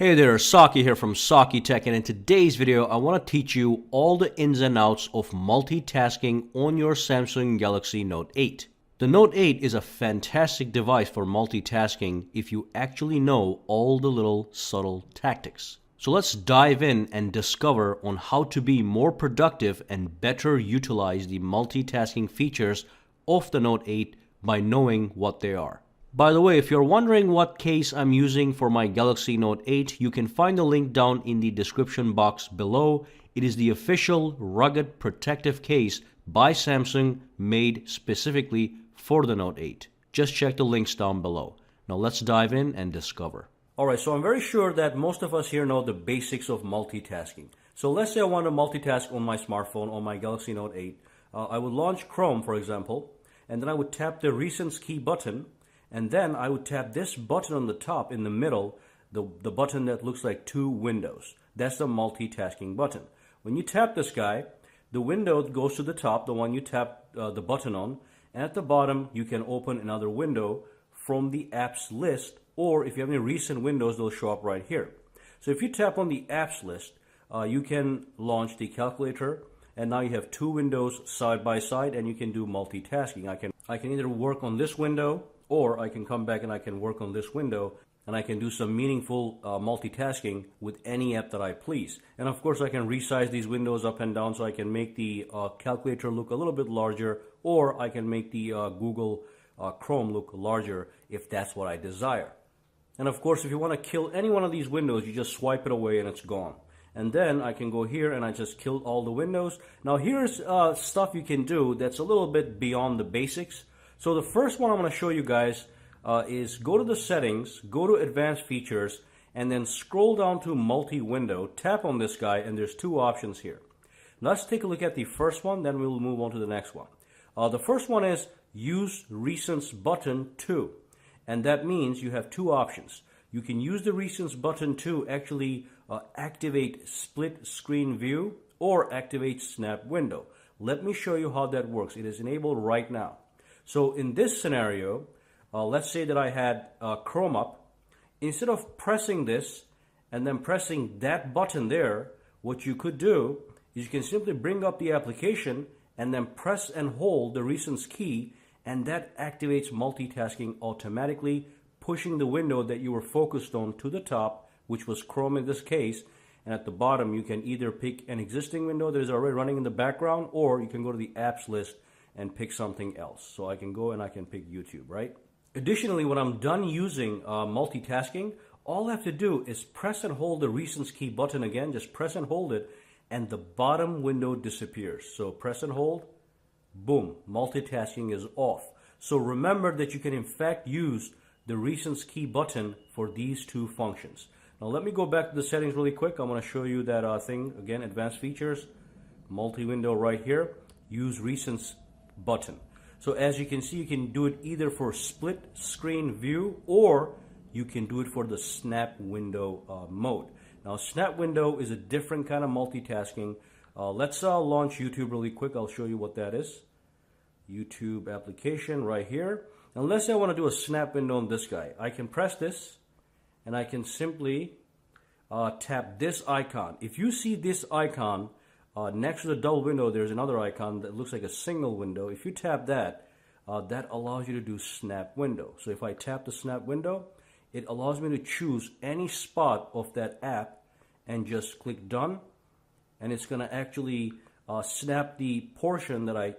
Hey there, Saki here from SAKITECH, and in today's video I want to teach you all the ins and outs of multitasking on your Samsung Galaxy Note 8. The Note 8 is a fantastic device for multitasking if you actually know all the little subtle tactics. So let's dive in and discover on how to be more productive and better utilize the multitasking features of the Note 8 by knowing what they are. By the way, if you're wondering what case I'm using for my Galaxy Note 8, you can find the link down in the description box below. It is the official rugged protective case by Samsung made specifically for the Note 8. Just check the links down below. Now let's dive in and discover. Alright, so I'm very sure that most of us here know the basics of multitasking. So let's say I want to multitask on my smartphone, on my Galaxy Note 8. I would launch Chrome, for example, and then I would tap the Recents key button. And then I would tap this button on the top in the middle, the button that looks like two windows. That's the multitasking button. When you tap this guy, the window goes to the top, the one you tap the button on. And at the bottom, you can open another window from the apps list. Or if you have any recent windows, they'll show up right here. So if you tap on the apps list, you can launch the calculator. And now you have two windows side by side and you can do multitasking. I can either work on this window, or I can come back and I can work on this window and I can do some meaningful multitasking with any app that I please. And of course I can resize these windows up and down so I can make the calculator look a little bit larger, or I can make the Google Chrome look larger if that's what I desire. And of course if you want to kill any one of these windows, you just swipe it away and it's gone. And then I can go here and I just killed all the windows. Now here's stuff you can do that's a little bit beyond the basics. So the first one I'm going to show you guys is go to the settings, go to advanced features, and then scroll down to multi-window, tap on this guy, and there's two options here. Let's take a look at the first one, then we'll move on to the next one. The first one is use Recents button to, and that means you have two options. You can use the Recents button to actually activate split screen view or activate snap window. Let me show you how that works. It is enabled right now. So in this scenario, let's say that I had Chrome up. Instead of pressing this and then pressing that button there, what you could do is you can simply bring up the application and then press and hold the Recents key, and that activates multitasking automatically, pushing the window that you were focused on to the top, which was Chrome in this case. And at the bottom, you can either pick an existing window that is already running in the background, or you can go to the apps list and pick something else. So I can go and I can pick YouTube, right? Additionally, when I'm done using multitasking, all I have to do is press and hold the Recents key button again, just press and hold it, and the bottom window disappears. So press and hold, boom, multitasking is off. So remember that you can in fact use the Recents key button for these two functions. Now let me go back to the settings really quick. I'm going to show you that thing again, advanced features, multi-window right here, use Recents button. So as you can see, you can do it either for split screen view, or you can do it for the snap window mode. Now snap window is a different kind of multitasking. Let's launch YouTube really quick. I'll show you what that is. YouTube application right here. And let's say I want to do a snap window on this guy. I can press this and I can simply tap this icon. If you see this icon next to the double window, there's another icon that looks like a single window. If you tap that, that allows you to do snap window. So if I tap the snap window, it allows me to choose any spot of that app and just click done. And it's going to actually snap the portion that I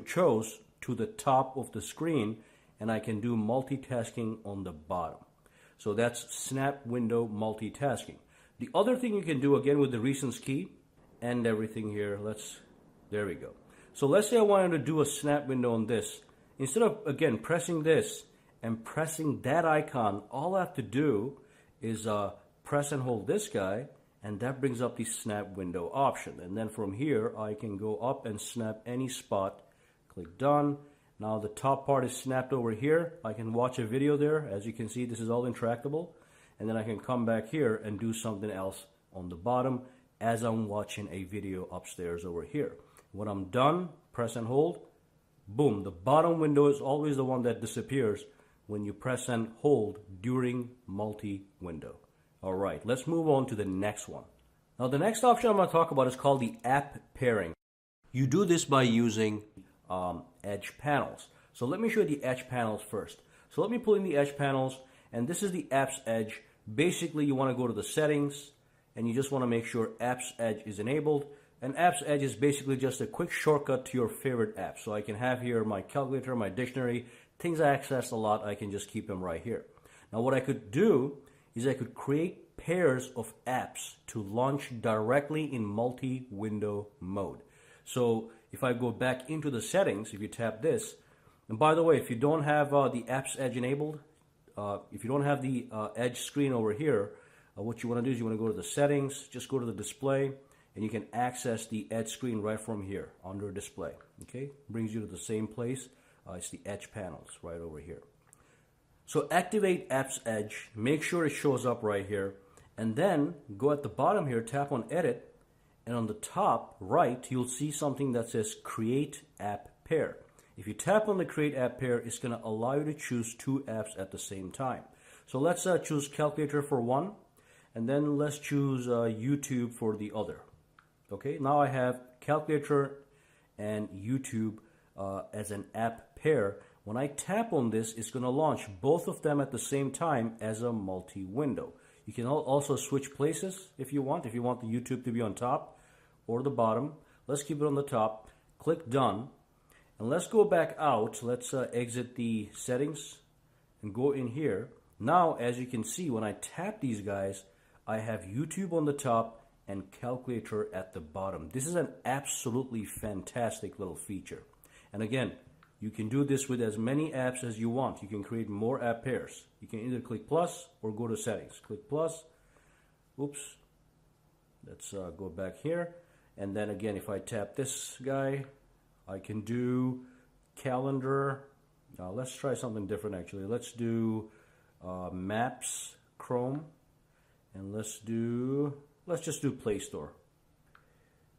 chose to the top of the screen, and I can do multitasking on the bottom. So that's snap window multitasking. The other thing you can do again with the Recents key and everything here, there we go. So let's say I wanted to do a snap window on this. Instead of again pressing this and pressing that icon, all I have to do is press and hold this guy, and that brings up the snap window option. And then from here I can go up and snap any spot, click done. Now the top part is snapped over here. I can watch a video there. As you can see, this is all interactable. And then I can come back here and do something else on the bottom as I'm watching a video upstairs over here. When I'm done, press and hold, boom, the bottom window is always the one that disappears when you press and hold during multi-window. Alright, let's move on to the next one. Now the next option I'm going to talk about is called the app pairing. You do this by using edge panels. So let me show you the edge panels first. So let me pull in the edge panels, and this is the apps edge. Basically, you want to go to the settings, and you just want to make sure apps edge is enabled. And apps edge is basically just a quick shortcut to your favorite app. So I can have here my calculator, my dictionary, things I access a lot, I can just keep them right here. Now what I could do is I could create pairs of apps to launch directly in multi-window mode. So if I go back into the settings, if you tap this, and by the way, if you don't have the apps edge enabled, if you don't have the edge screen over here, what you want to do is you want to go to the settings, just go to the display, and you can access the edge screen right from here under display. Okay, brings you to the same place. It's the edge panels right over here. So activate apps edge, make sure it shows up right here, and then go at the bottom here, tap on edit, and on the top right you'll see something that says create app pair. If you tap on the create app pair, it's going to allow you to choose two apps at the same time. So let's choose calculator for one, and then let's choose YouTube for the other. Okay, now I have calculator and YouTube as an app pair. When I tap on this, it's going to launch both of them at the same time as a multi-window. You can also switch places if you want. If you want the YouTube to be on top or the bottom, let's keep it on the top. Click done, and let's go back out. Let's exit the settings and go in here. Now, as you can see, when I tap these guys, I have YouTube on the top and calculator at the bottom. This is an absolutely fantastic little feature. And again, you can do this with as many apps as you want. You can create more app pairs. You can either click plus or go to settings. Click plus. Oops. Let's go back here. And then again, if I tap this guy, I can do calendar. Let's try something different actually. Let's do maps, Chrome, and let's just do Play Store.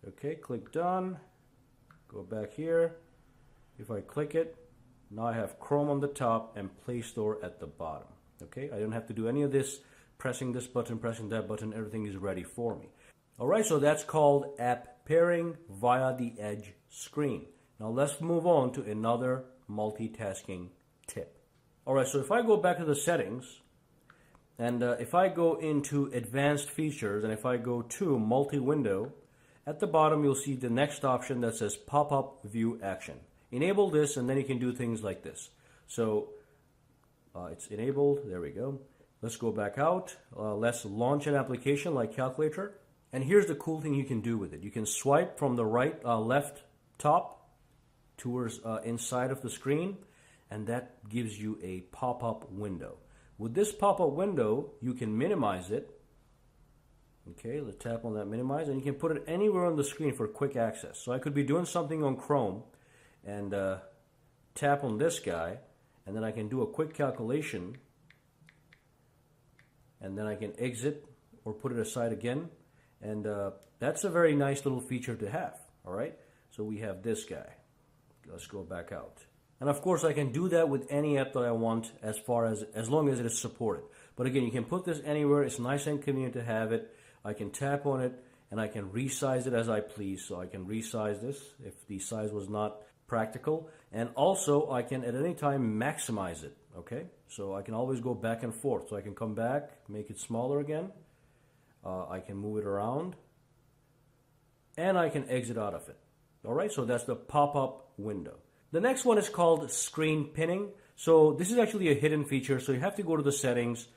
Okay, click done. Go back here. If I click it, now I have Chrome on the top and Play Store at the bottom. Okay, I don't have to do any of this, pressing this button, pressing that button, everything is ready for me. Alright, so that's called app pairing via the edge screen. Now let's move on to another multitasking tip. Alright, so if I go back to the settings, and if I go into advanced features, and if I go to multi-window, at the bottom you'll see the next option that says pop-up view action. Enable this, and then you can do things like this. So it's enabled. There we go. Let's go back out. Let's launch an application like calculator. And here's the cool thing you can do with it. You can swipe from the right, left top towards inside of the screen, and that gives you a pop-up window. With this pop-up window, you can minimize it. Okay, let's tap on that minimize, and you can put it anywhere on the screen for quick access. So I could be doing something on Chrome and tap on this guy, and then I can do a quick calculation, and then I can exit or put it aside again, and that's a very nice little feature to have. Alright, so we have this guy. Let's go back out, and of course I can do that with any app that I want as long as it is supported. But again, you can put this anywhere. It's nice and convenient to have it. I can tap on it and I can resize it as I please. So I can resize this if the size was not practical, and also I can at any time maximize it. Okay, so I can always go back and forth. So I can come back, make it smaller again, I can move it around, and I can exit out of it. Alright, so that's the pop-up window. The next one is called screen pinning. So this is actually a hidden feature, so you have to go to the settings,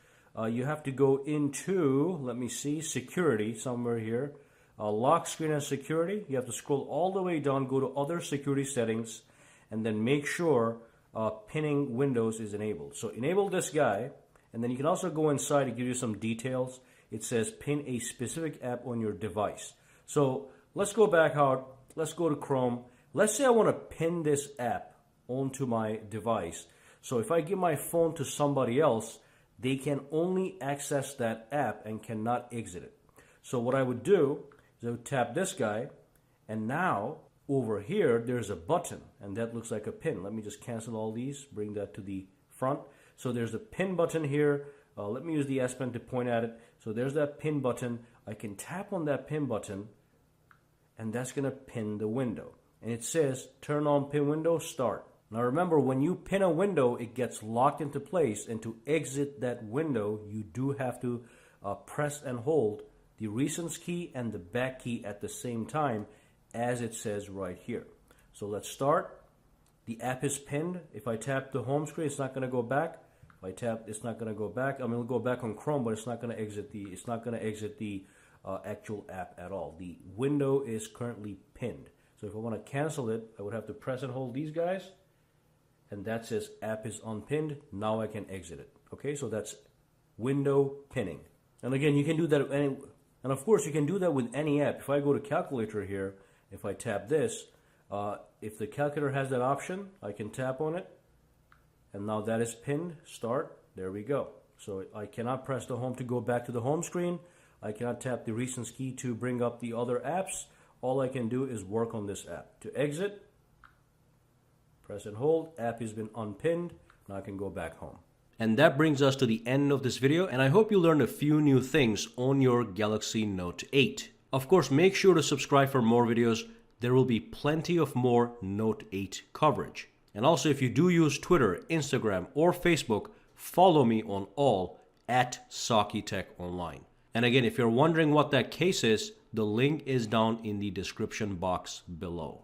you have to go into, let me see, security somewhere here. Lock screen and security. You have to scroll all the way down, go to other security settings, and then make sure pinning windows is enabled. So enable this guy, and then you can also go inside to give you some details. It says pin a specific app on your device. So let's go back out, let's go to Chrome. Let's say I want to pin this app onto my device. So if I give my phone to somebody else, they can only access that app and cannot exit it. So what I would do, so tap this guy, and now over here there's a button, and that looks like a pin. Let me just cancel all these, bring that to the front. So there's a pin button here. let me use the S Pen to point at it. So there's that pin button. I can tap on that pin button, and that's going to pin the window. And it says, turn on pin window, start. Now remember, when you pin a window, it gets locked into place, and to exit that window, you do have to press and hold the recents key and the back key at the same time, as it says right here. So let's start. The app is pinned. If I tap the home screen, it's not going to go back. If I tap, it's not going to go back. I mean, it'll go back on Chrome, but it's not going to exit the actual app at all. The window is currently pinned. So if I want to cancel it, I would have to press and hold these guys, and that says app is unpinned. Now I can exit it. Okay, so that's window pinning. And again, you can do that, and of course you can do that with any app. If I go to calculator here, if I tap this, if the calculator has that option, I can tap on it, and now that is pinned. Start. There we go. So I cannot press the home to go back to the home screen. I cannot tap the recents key to bring up the other apps. All I can do is work on this app. To exit, press and hold. App has been unpinned. Now I can go back home. And that brings us to the end of this video, and I hope you learned a few new things on your Galaxy Note 8. Of course, make sure to subscribe for more videos. There will be plenty of more Note 8 coverage. And also, if you do use Twitter, Instagram, or Facebook, follow me on all at SAKITECH Online. And again, if you're wondering what that case is, the link is down in the description box below.